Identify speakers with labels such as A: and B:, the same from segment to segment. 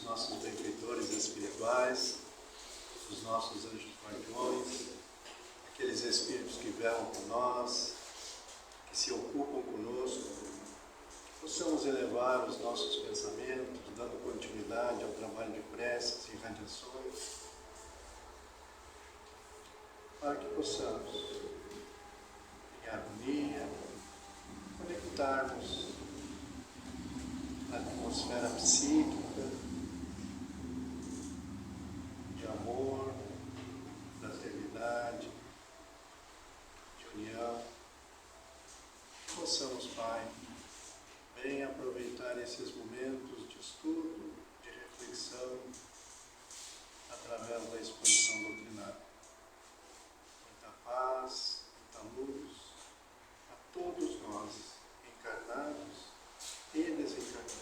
A: nossos benfeitores espirituais, os nossos anjos guardiões, aqueles espíritos que velam por nós, que se ocupam conosco, possamos elevar os nossos pensamentos, dando continuidade ao trabalho de preces e radiações, para que possamos, em harmonia, conectarmos na atmosfera psíquica de amor, fraternidade, de união. Possamos, Pai, bem aproveitar esses momentos de estudo, de reflexão, através da exposição doutrinária. Muita paz, muita luz a todos nós, encarnados e desencarnados.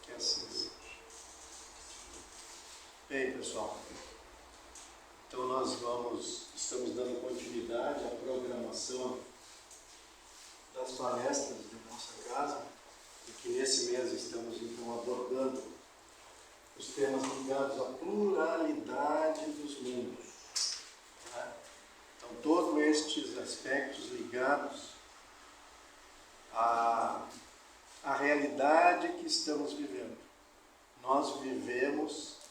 A: Que assim seja. Bem, pessoal, então nós estamos dando continuidade à programação das palestras de nossa casa, e que nesse mês estamos então abordando os temas ligados à pluralidade dos mundos. Né? Então, todos estes aspectos ligados à realidade que estamos vivendo. Nós vivemos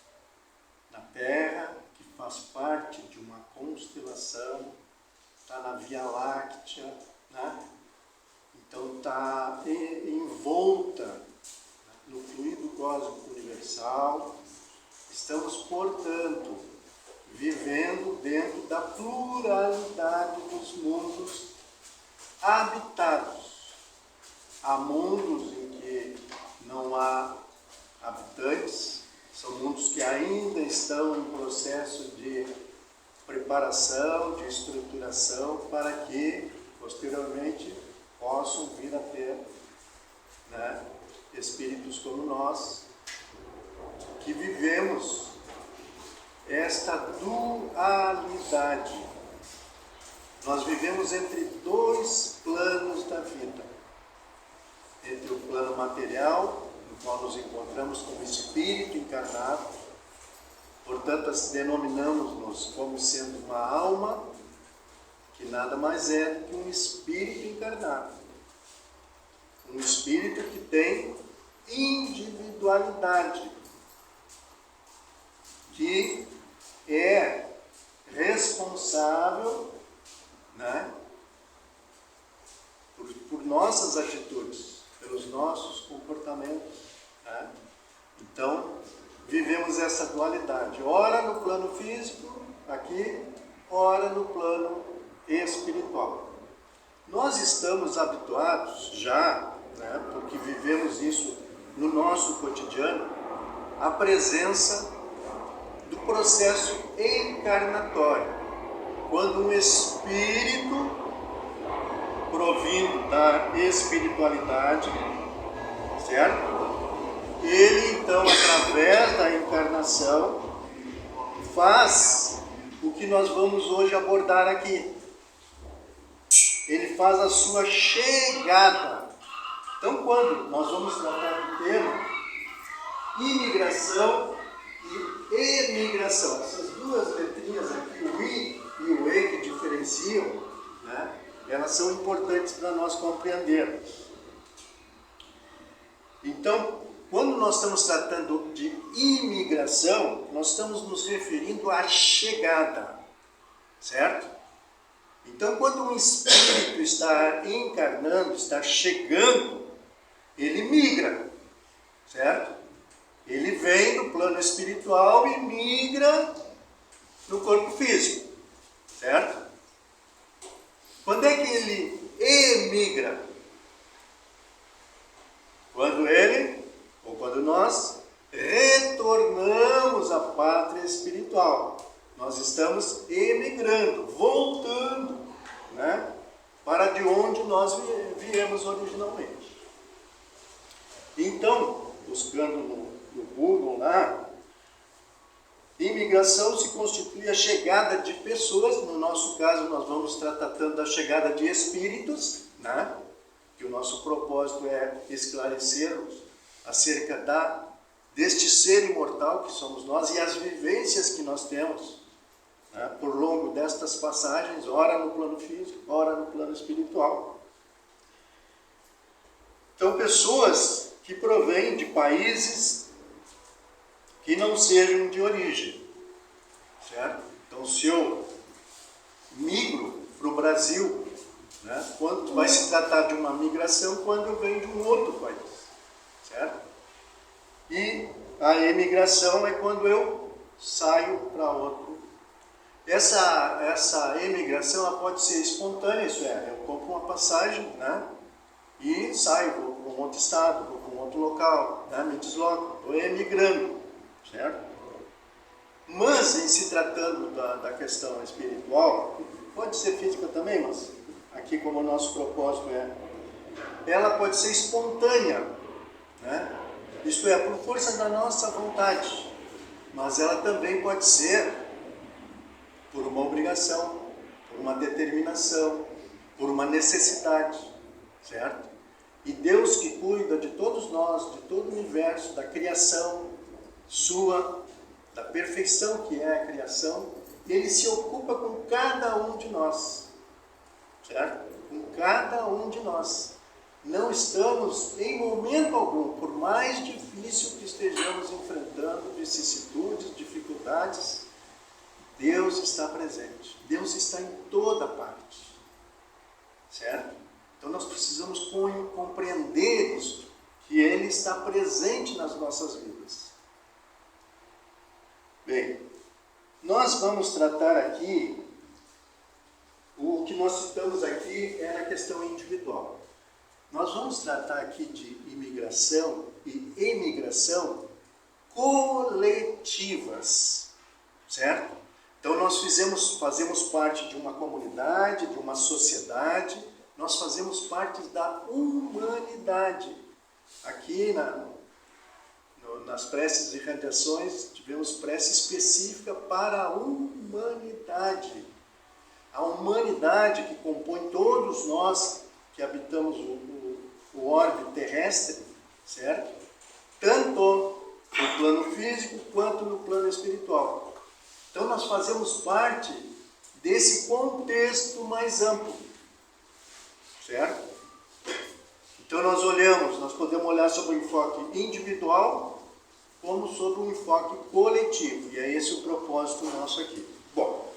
A: na Terra, que faz parte de uma constelação, está na Via Láctea, né? Então está envolta no fluido cósmico universal. Estamos, portanto, vivendo dentro da pluralidade dos mundos habitados. Há mundos em que não há habitantes, são mundos que ainda estão em processo de preparação, de estruturação, para que, posteriormente, possam vir a ter, né, espíritos como nós, que vivemos esta dualidade. Nós vivemos entre dois planos da vida. Entre o plano material, no qual nos encontramos como espírito encarnado, portanto, denominamos-nos como sendo uma alma, que nada mais é do que um espírito encarnado. Um espírito que tem individualidade, que é responsável, né, por nossas atitudes, pelos nossos comportamentos. Né? Então, vivemos essa dualidade. Ora no plano físico, aqui, ora no plano espiritual. Nós estamos habituados já, né, porque vivemos isso no nosso cotidiano, à presença do processo encarnatório. Quando um espírito provindo da espiritualidade, certo? Ele, então, através da encarnação, faz o que nós vamos hoje abordar aqui. Ele faz a sua chegada. Então, quando nós vamos tratar do tema imigração e emigração, essas duas letrinhas aqui, o I e o E, que diferenciam, né, elas são importantes para nós compreendermos. Então, quando nós estamos tratando de imigração, nós estamos nos referindo à chegada, certo? Então, quando um espírito está encarnando, está chegando, ele migra, certo? Ele vem do plano espiritual e migra no corpo físico, certo? Quando é que ele emigra? Quando nós retornamos à pátria espiritual. Nós estamos emigrando, voltando, né, para de onde nós viemos originalmente. Então, buscando no Google lá, imigração se constitui a chegada de pessoas. No nosso caso, nós vamos estar tratando da chegada de espíritos, né? Que o nosso propósito é esclarecermos acerca da deste ser imortal que somos nós e as vivências que nós temos, né, por longo destas passagens, ora no plano físico, ora no plano espiritual. Então, pessoas que provêm de países que não sejam de origem, certo? Então, se eu migro para o Brasil, né, quando vai se tratar de uma migração quando eu venho de um outro país, certo? E a emigração é quando eu saio para outro. Essa emigração ela pode ser espontânea, isso é, eu compro uma passagem, né, e saio, vou para um outro estado, vou para um outro local, né, me desloco, estou emigrando, certo? Mas, em se tratando da questão espiritual, pode ser física também, mas aqui como o nosso propósito ela pode ser espontânea, né? Isto é, por força da nossa vontade, mas ela também pode ser por uma obrigação, por uma determinação, por uma necessidade, certo? E Deus que cuida de todos nós, de todo o universo, da criação sua, da perfeição que é a criação, Ele se ocupa com cada um de nós, certo? Com cada um de nós. Não estamos, em momento algum, por mais difícil que estejamos enfrentando, vicissitudes, dificuldades, Deus está presente. Deus está em toda parte, certo? Então nós precisamos compreender isso, que Ele está presente nas nossas vidas. Bem, nós vamos tratar aqui, o que nós citamos aqui é na questão individual. Nós vamos tratar aqui de imigração e emigração coletivas, certo? Então nós fazemos parte de uma comunidade, de uma sociedade, nós fazemos parte da humanidade. Aqui nas preces de radiações, tivemos prece específica para a humanidade. A humanidade que compõe todos nós que habitamos o orbe terrestre, certo? Tanto no plano físico quanto no plano espiritual. Então nós fazemos parte desse contexto mais amplo, certo? Então nós podemos olhar sobre o enfoque individual como sobre um enfoque coletivo, e é esse o propósito nosso aqui. Bom,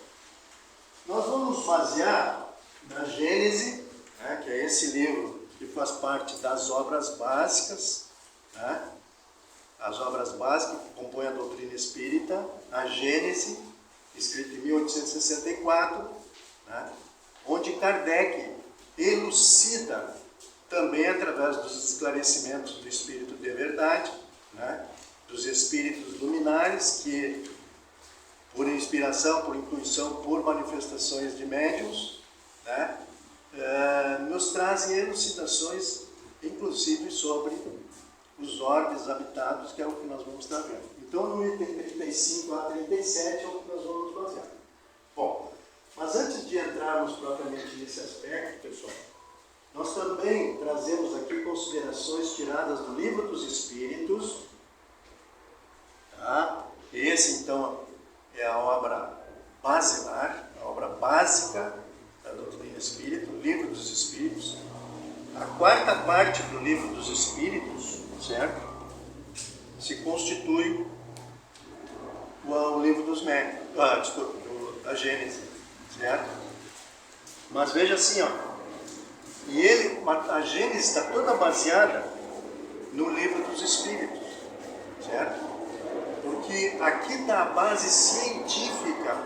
A: nós vamos basear na Gênese, né, que é esse livro que faz parte das obras básicas, né, as obras básicas que compõem a doutrina espírita, a Gênese, escrita em 1864, né, onde Kardec elucida, também através dos esclarecimentos do Espírito de Verdade, né, dos espíritos luminares que, por inspiração, por intuição, por manifestações de médiuns, né, nos trazem elucidações, inclusive sobre os orbes habitados, que é o que nós vamos estar vendo. Então, no item 35 a 37 é o que nós vamos basear. Bom, mas antes de entrarmos propriamente nesse aspecto, pessoal, nós também trazemos aqui considerações tiradas do Livro dos Espíritos. Tá? Esse, então, é a obra basilar, a obra básica da doutrina espírita, o Livro dos Espíritos. A quarta parte do Livro dos Espíritos, certo? Se constitui o Livro dos Médiuns, da Gênese, certo? Mas veja assim, ó, a Gênese está toda baseada no Livro dos Espíritos, certo? Porque aqui dá a base científica,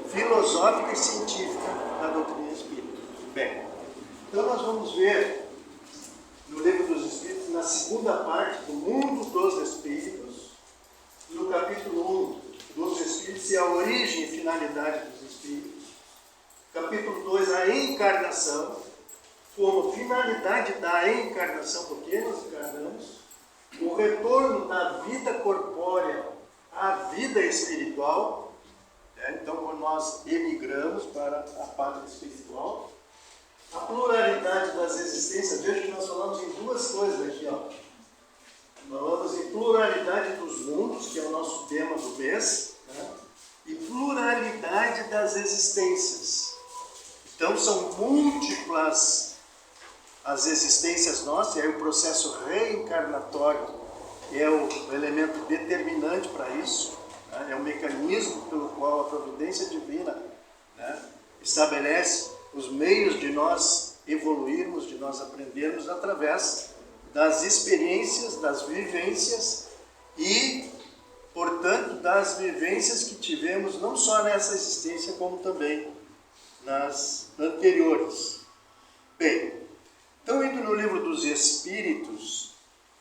A: filosófica e científica da doutrina espírita. Bem, então nós vamos ver no Livro dos Espíritos, na segunda parte do Mundo dos Espíritos, no capítulo 1 dos Espíritos e a origem e finalidade dos Espíritos. Capítulo 2, a encarnação, como finalidade da encarnação, porque nós encarnamos, o retorno da vida corpórea à vida espiritual, né? Então, quando nós emigramos para a pátria espiritual, a pluralidade das existências. Veja que nós falamos em duas coisas aqui, ó. Falamos em pluralidade dos mundos, que é o nosso tema do mês, né? E pluralidade das existências. Então são múltiplas as existências nossas, e aí o processo reencarnatório é o elemento determinante para isso, né? É o mecanismo pelo qual a providência divina, né, estabelece os meios de nós evoluirmos, de nós aprendermos através das experiências, das vivências e, portanto, das vivências que tivemos não só nessa existência, como também nas anteriores. Bem, então indo no livro dos Espíritos,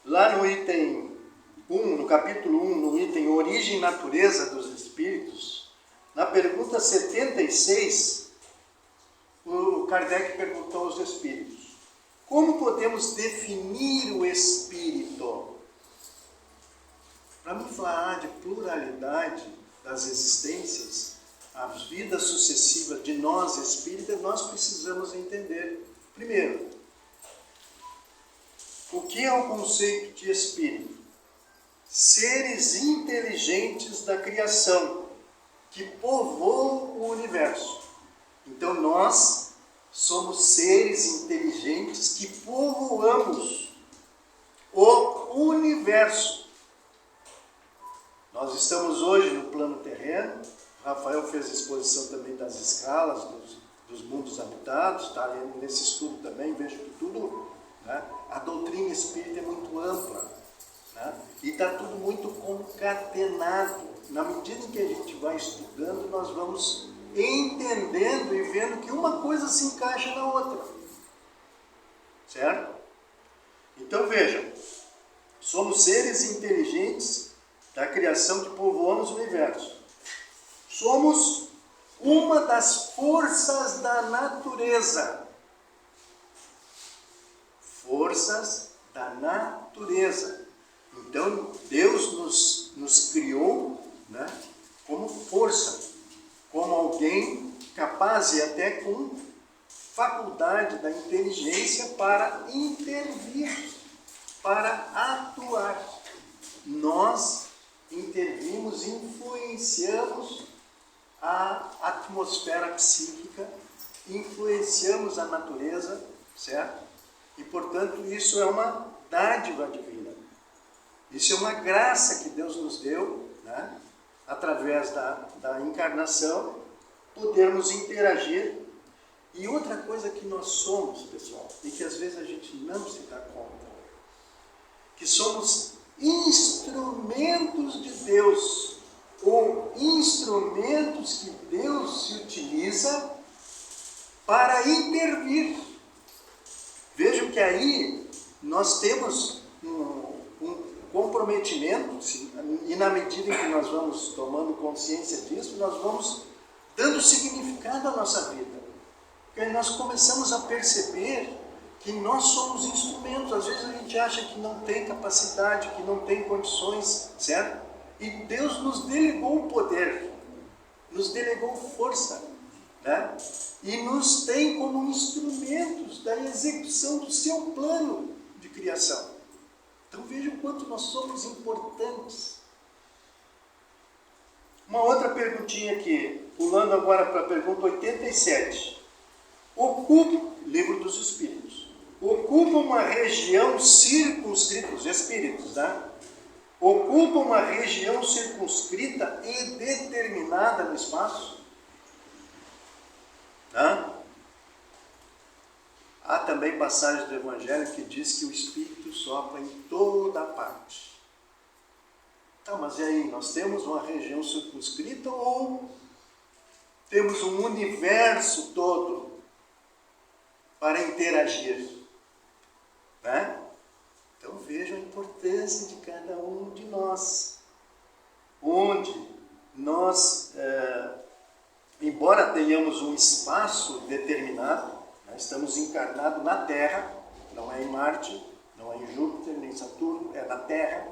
A: lá no item 1, no capítulo 1, no item Origem e Natureza dos Espíritos, na pergunta 76, o Kardec perguntou aos Espíritos: como podemos definir o Espírito? Para me falar de pluralidade das existências, as vidas sucessivas de nós espíritas, nós precisamos entender, primeiro, o que é o conceito de espírito? Seres inteligentes da criação, que povoam o universo. Então nós somos seres inteligentes que povoamos o universo. Nós estamos hoje no plano terreno. Rafael fez a exposição também das escalas dos mundos habitados, está nesse estudo também, vejo que tudo, né, a doutrina espírita é muito ampla, né, e está tudo muito concatenado. Na medida em que a gente vai estudando, nós vamos entendendo e vendo que uma coisa se encaixa na outra. Certo? Então vejam, somos seres inteligentes da criação que povoamos o universo. Somos uma das forças da natureza. Forças da natureza. Então Deus nos criou, né, como força, como alguém capaz e até com faculdade da inteligência para intervir, para atuar. Nós intervimos, influenciamos a atmosfera psíquica, influenciamos a natureza, certo? E, portanto, isso é uma dádiva divina. Isso é uma graça que Deus nos deu, né? Através da encarnação, podermos interagir. E outra coisa que nós somos, pessoal, e que às vezes a gente não se dá conta, que somos instrumentos de Deus, ou instrumentos que Deus se utiliza para intervir. Vejam que aí nós temos um comprometimento, e na medida em que nós vamos tomando consciência disso, nós vamos dando significado à nossa vida. Porque aí nós começamos a perceber que nós somos instrumentos. Às vezes a gente acha que não tem capacidade, que não tem condições, certo? E Deus nos delegou o poder, nos delegou força, né? E nos tem como instrumentos da execução do seu plano de criação. Então vejam o quanto nós somos importantes. Uma outra perguntinha aqui, pulando agora para a pergunta 87. Livro dos Espíritos. Ocupa uma região circunscrita, os Espíritos, né? Ocupa uma região circunscrita e determinada no espaço? Tá? Há também passagens do Evangelho que diz que o Espírito sopra em toda parte. Tá, mas e aí? Nós temos uma região circunscrita ou temos um universo todo para interagir? Né? Então vejam a importância de cada um de nós. Onde nós, embora tenhamos um espaço determinado, nós estamos encarnados na Terra, não é em Marte, não é em Júpiter, nem Saturno, é na Terra.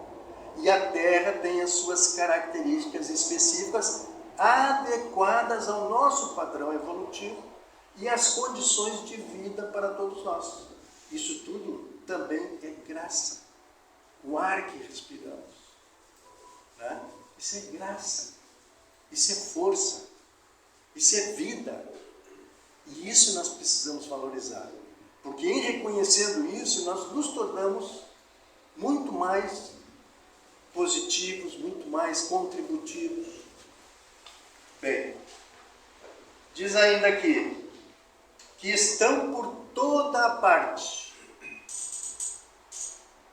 A: E a Terra tem as suas características específicas adequadas ao nosso padrão evolutivo e às condições de vida para todos nós. Isso tudo também é graça. o ar que respiramos. Né? Isso é graça, isso é força, isso é vida. E isso nós precisamos valorizar. Porque em reconhecendo isso, nós nos tornamos muito mais positivos, muito mais contributivos. Bem, diz ainda aqui, que estão por toda a parte.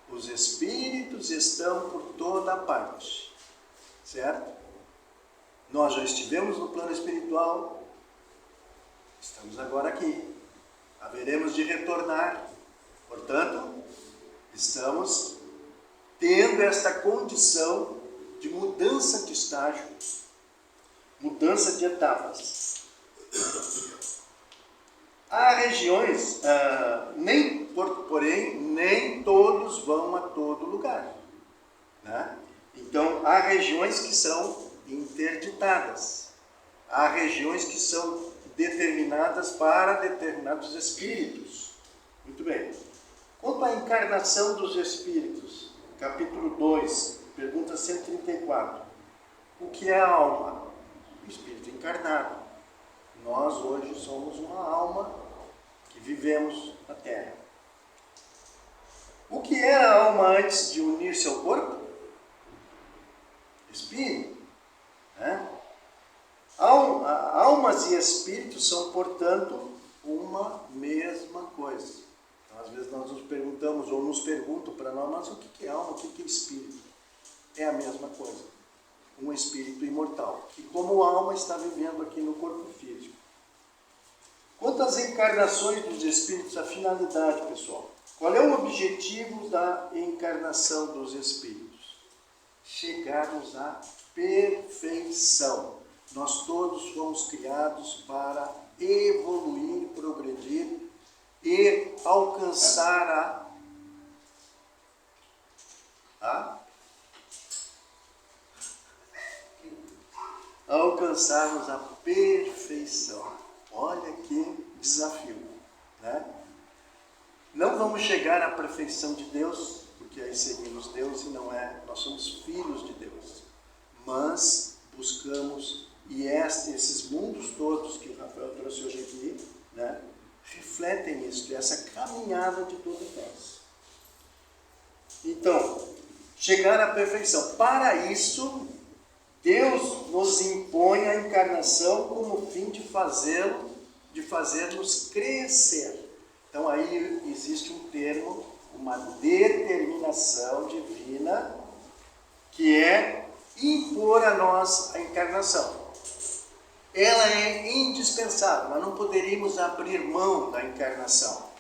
A: Os Espíritos estão por toda a parte. Certo? Nós já estivemos no plano espiritual, estamos agora aqui. Haveremos de retornar. Portanto, estamos tendo esta condição de mudança de estágio, mudança de etapas. Há regiões, porém, nem todos vão a todo lugar. Né? Então, há regiões que são interditadas. Há regiões que são determinadas para determinados espíritos. Muito bem. Quanto à encarnação dos espíritos, capítulo 2, pergunta 134. O que é a alma? O espírito encarnado. Nós hoje somos uma alma que vivemos na Terra. O que era a alma antes de unir-se ao corpo? Espírito. Né? Almas e espíritos são, portanto, uma mesma coisa. Então, às vezes nós nos perguntamos, ou nos perguntam para nós, mas o que é alma, o que é espírito? É a mesma coisa. Um espírito imortal, que como alma está vivendo aqui no corpo físico. Quanto às encarnações dos espíritos, a finalidade, pessoal. Qual é o objetivo da encarnação dos espíritos? Chegarmos à perfeição. Nós todos fomos criados para evoluir, progredir e alcançar alcançarmos a perfeição. Olha que desafio, né? Não vamos chegar à perfeição de Deus, porque aí seguimos Deus e não é, nós somos filhos de Deus. Mas buscamos, e esses mundos todos que o Rafael trouxe hoje aqui, né, refletem isso, essa caminhada de todos nós. Então, chegar à perfeição. Para isso, Deus nos impõe a encarnação como fim de fazermos crescer. Então aí existe um termo, uma determinação divina, que é impor a nós a encarnação. Ela é indispensável, nós não poderíamos abrir mão da encarnação,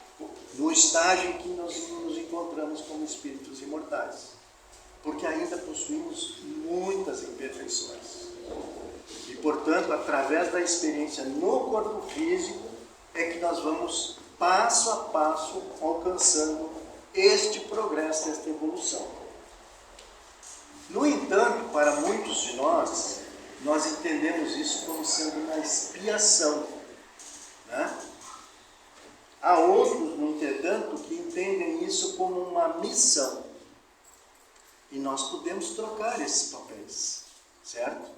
A: no estágio em que nós nos encontramos como espíritos imortais. Porque ainda possuímos muitas imperfeições. E, portanto, através da experiência no corpo físico, é que nós vamos, passo a passo, alcançando este progresso, esta evolução. No entanto, para muitos de nós entendemos isso como sendo uma expiação. Né? Há outros, no entretanto, que entendem isso como uma missão. E nós podemos trocar esses papéis, certo?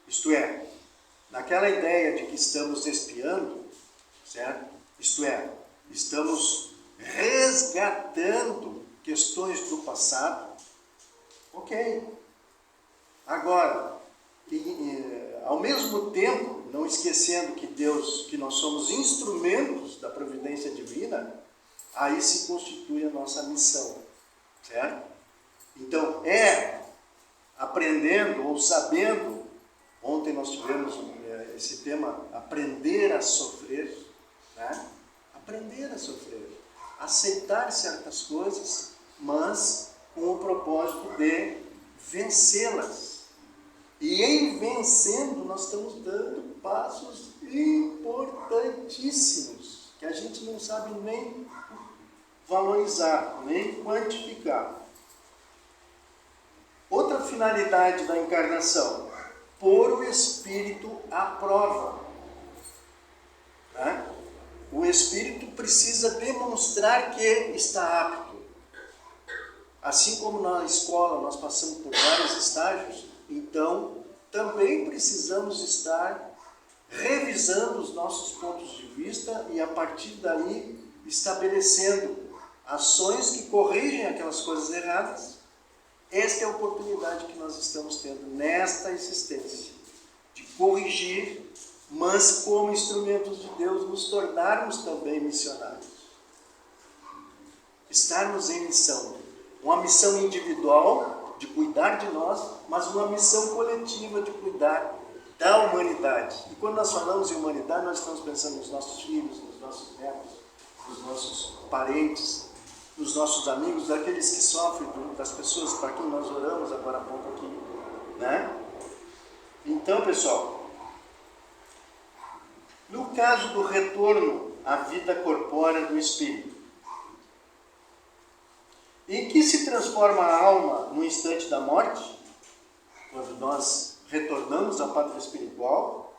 A: Isto é, naquela ideia de que estamos expiando, certo? Isto é, estamos resgatando questões do passado, ok. Agora, ao mesmo tempo, não esquecendo que nós somos instrumentos da providência divina, aí se constitui a nossa missão, certo? Então, aprendendo ou sabendo, ontem nós tivemos esse tema, aprender a sofrer, né? Aprender a sofrer, aceitar certas coisas, mas com o propósito de vencê-las. E em vencendo, nós estamos dando passos importantíssimos, que a gente não sabe nem valorizar, nem quantificar. Outra finalidade da encarnação, pôr o espírito à prova. Né? O espírito precisa demonstrar que está apto. Assim como na escola nós passamos por vários estágios, então também precisamos estar revisando os nossos pontos de vista e a partir daí estabelecendo ações que corrigem aquelas coisas erradas. Esta é a oportunidade que nós estamos tendo nesta existência, de corrigir, mas como instrumentos de Deus nos tornarmos também missionários. Estarmos em missão, uma missão individual de cuidar de nós, mas uma missão coletiva de cuidar da humanidade. E quando nós falamos em humanidade, nós estamos pensando nos nossos filhos, nos nossos netos, nos nossos parentes, nos nossos amigos, daqueles que sofrem, das pessoas para quem nós oramos agora há pouco aqui, né? Então, pessoal, no caso do retorno à vida corpórea do espírito, em que se transforma a alma no instante da morte, quando nós retornamos à pátria espiritual,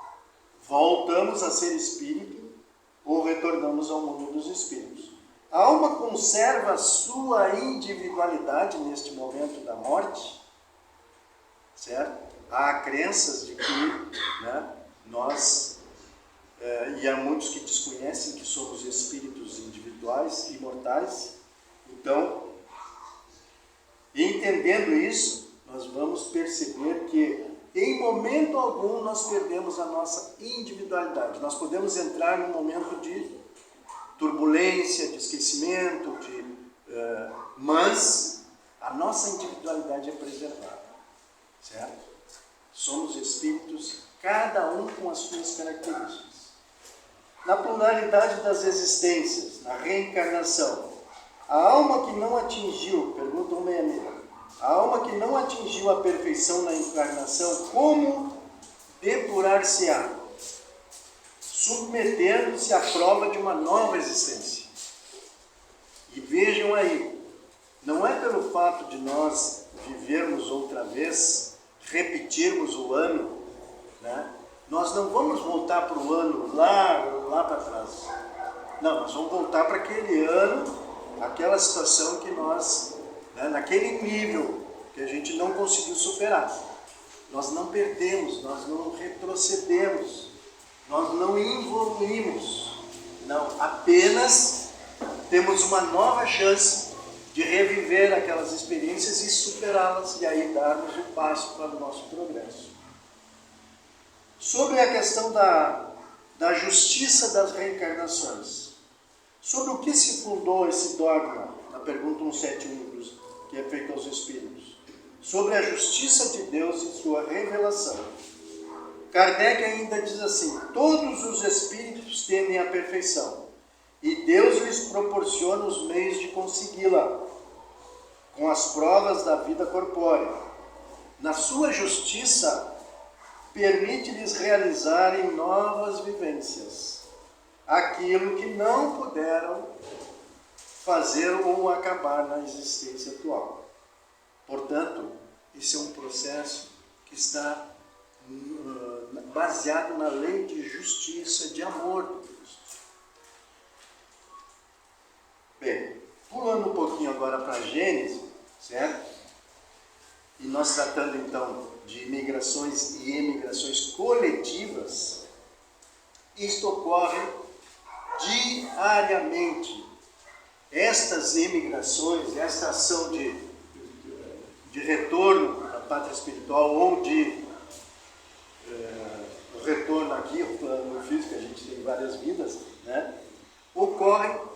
A: voltamos a ser espírito ou retornamos ao mundo dos espíritos. A alma conserva a sua individualidade neste momento da morte, certo? Há crenças de que, né, nós, e há muitos que desconhecem que somos espíritos individuais, imortais. Então, entendendo isso, nós vamos perceber que em momento algum nós perdemos a nossa individualidade. Nós podemos entrar num momento de turbulência, de esquecimento, mas a nossa individualidade é preservada, certo? Somos espíritos, cada um com as suas características. Na pluralidade das existências, na reencarnação, a alma que não atingiu, pergunta 166, a alma que não atingiu a perfeição na encarnação, como depurar-se-á? Submetendo-se à prova de uma nova existência. E vejam aí, não é pelo fato de nós vivermos outra vez, repetirmos o ano, né? Nós não vamos voltar para o ano lá para trás. Não, nós vamos voltar para aquele ano, aquela situação que nós, né, naquele nível que a gente não conseguiu superar. Nós não perdemos, nós não retrocedemos, nós não evoluímos. Não, apenas temos uma nova chance de reviver aquelas experiências e superá-las e aí darmos o passo para o nosso progresso. Sobre a questão da justiça das reencarnações, sobre o que se fundou esse dogma, na pergunta 171, que é feita aos Espíritos, sobre a justiça de Deus e sua revelação. Kardec ainda diz assim: todos os Espíritos temem a perfeição, e Deus lhes proporciona os meios de consegui-la, com as provas da vida corpórea. Na sua justiça, permite-lhes realizarem novas vivências, aquilo que não puderam fazer ou acabar na existência atual. Portanto, esse é um processo que está baseado na lei de justiça, de amor de Cristo. Bem, pulando um pouquinho agora para a Gênesis, certo? E nós tratando então de imigrações e emigrações coletivas, isto ocorre diariamente. Estas emigrações, esta ação de retorno à pátria espiritual ou de retorno aqui ao plano físico, a gente tem várias vidas, né? Ocorrem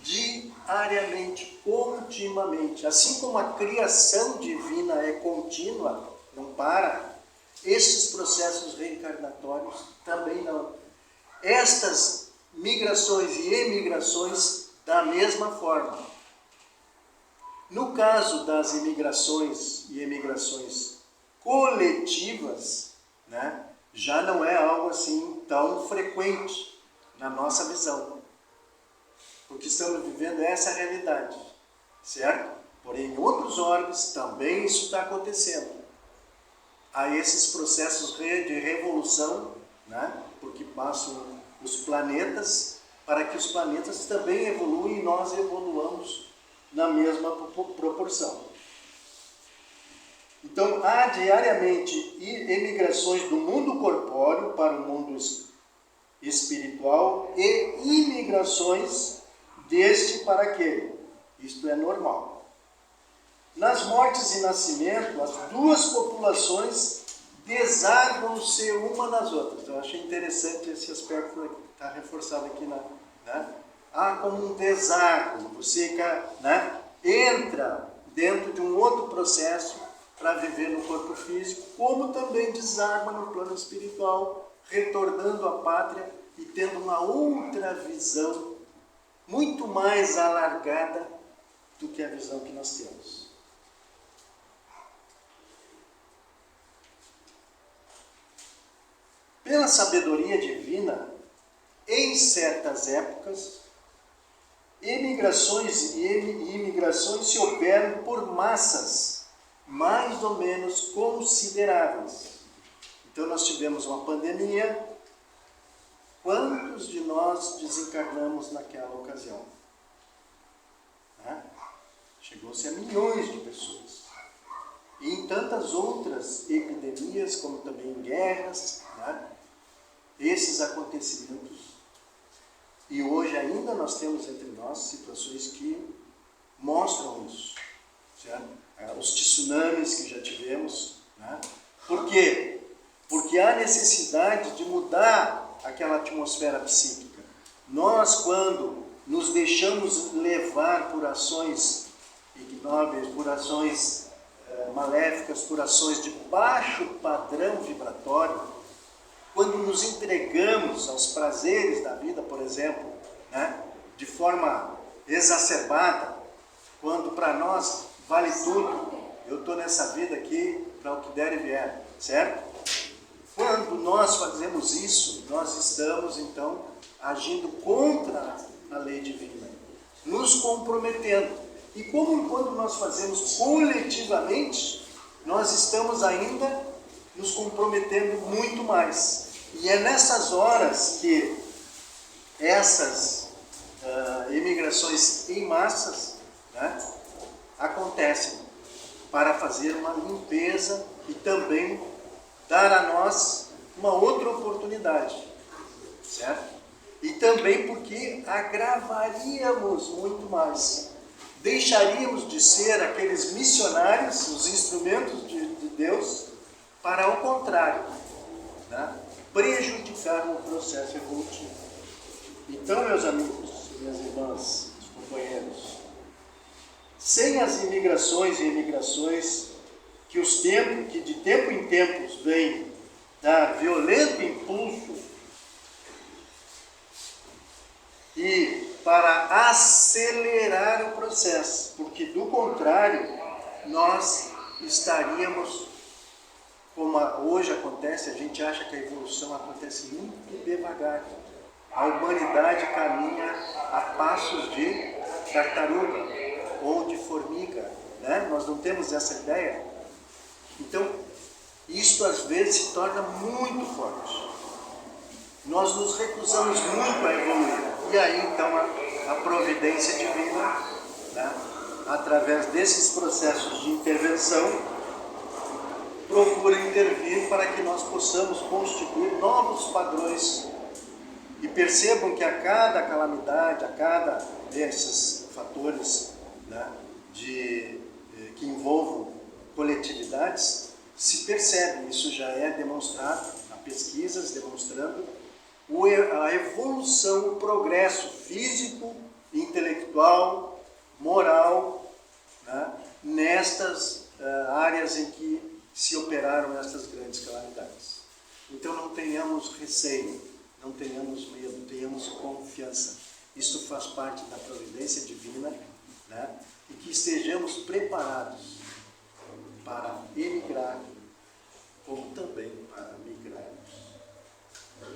A: diariamente, continuamente. Assim como a criação divina é contínua, não para, estes processos reencarnatórios também não. Estas migrações e emigrações da mesma forma. No caso das imigrações e emigrações coletivas, né, já não é algo assim tão frequente na nossa visão. Porque estamos vivendo essa realidade, certo? Porém, em outros órgãos também isso está acontecendo. Há esses processos de revolução, né? Porque passam os planetas para que os planetas também evoluam e nós evoluamos na mesma proporção. Então, há diariamente emigrações do mundo corpóreo para o mundo espiritual e imigrações deste para aquele. Isto é normal. Nas mortes e nascimento, as duas populações desarmam-se uma nas outras. Eu achei interessante esse aspecto que está reforçado aqui. Há como um desarmo. Você entra dentro de um outro processo para viver no corpo físico, como também desarma no plano espiritual, retornando à pátria e tendo uma outra visão muito mais alargada do que a visão que nós temos. Pela sabedoria divina, em certas épocas, emigrações e imigrações se operam por massas mais ou menos consideráveis. Então nós tivemos uma pandemia. Quantos de nós desencarnamos naquela ocasião? Chegou-se a milhões de pessoas. E em tantas outras epidemias, como também em guerras, esses acontecimentos. E hoje ainda nós temos entre nós situações que mostram isso. Certo? Os tsunamis que já tivemos. Por quê? Porque há necessidade de mudar aquela atmosfera psíquica. Nós, quando nos deixamos levar por ações ignóbeis, por ações maléficas, por ações de baixo padrão vibratório, quando nos entregamos aos prazeres da vida, por exemplo, de forma exacerbada, quando para nós vale tudo, eu estou nessa vida aqui para o que der e vier, certo? Quando nós fazemos isso, nós estamos então agindo contra a lei divina, nos comprometendo. E como quando nós fazemos coletivamente, nós estamos ainda nos comprometendo muito mais. E é nessas horas que essas emigrações em massas acontecem para fazer uma limpeza e também dar a nós uma outra oportunidade, certo? E também porque agravaríamos muito mais. Deixaríamos de ser aqueles missionários, os instrumentos de Deus, para o contrário, prejudicar o processo evolutivo. Então, meus amigos, minhas irmãs, companheiros, sem as imigrações e emigrações que de tempo em tempos vêm dar violento impulso e para acelerar o processo, porque do contrário nós estaríamos, como hoje acontece, a gente acha que a evolução acontece muito devagar. A humanidade caminha a passos de tartaruga ou de formiga, Nós não temos essa ideia. Então, isto às vezes se torna muito forte. Nós nos recusamos muito a evoluir. E aí, então, a providência divina, através desses processos de intervenção, procura intervir para que nós possamos constituir novos padrões. E percebam que a cada calamidade, a cada desses fatores que envolvam coletividades, se percebe, isso já é demonstrado, há pesquisas demonstrando a evolução, o progresso físico, intelectual, moral, nestas áreas em que se operaram estas grandes calamidades. Então não tenhamos receio, não tenhamos medo, tenhamos confiança. Isto faz parte da providência divina, e que estejamos preparados para emigrar, como também para migrarmos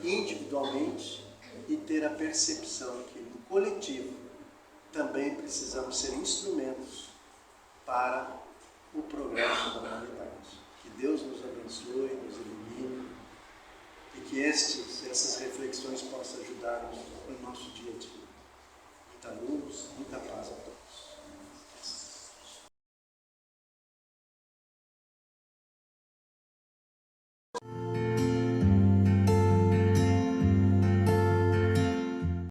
A: individualmente e ter a percepção que no coletivo também precisamos ser instrumentos para o progresso da humanidade. Que Deus nos abençoe, nos ilumine e que essas reflexões possam ajudar-nos no nosso dia a dia. Muita luz, muita paz a todos.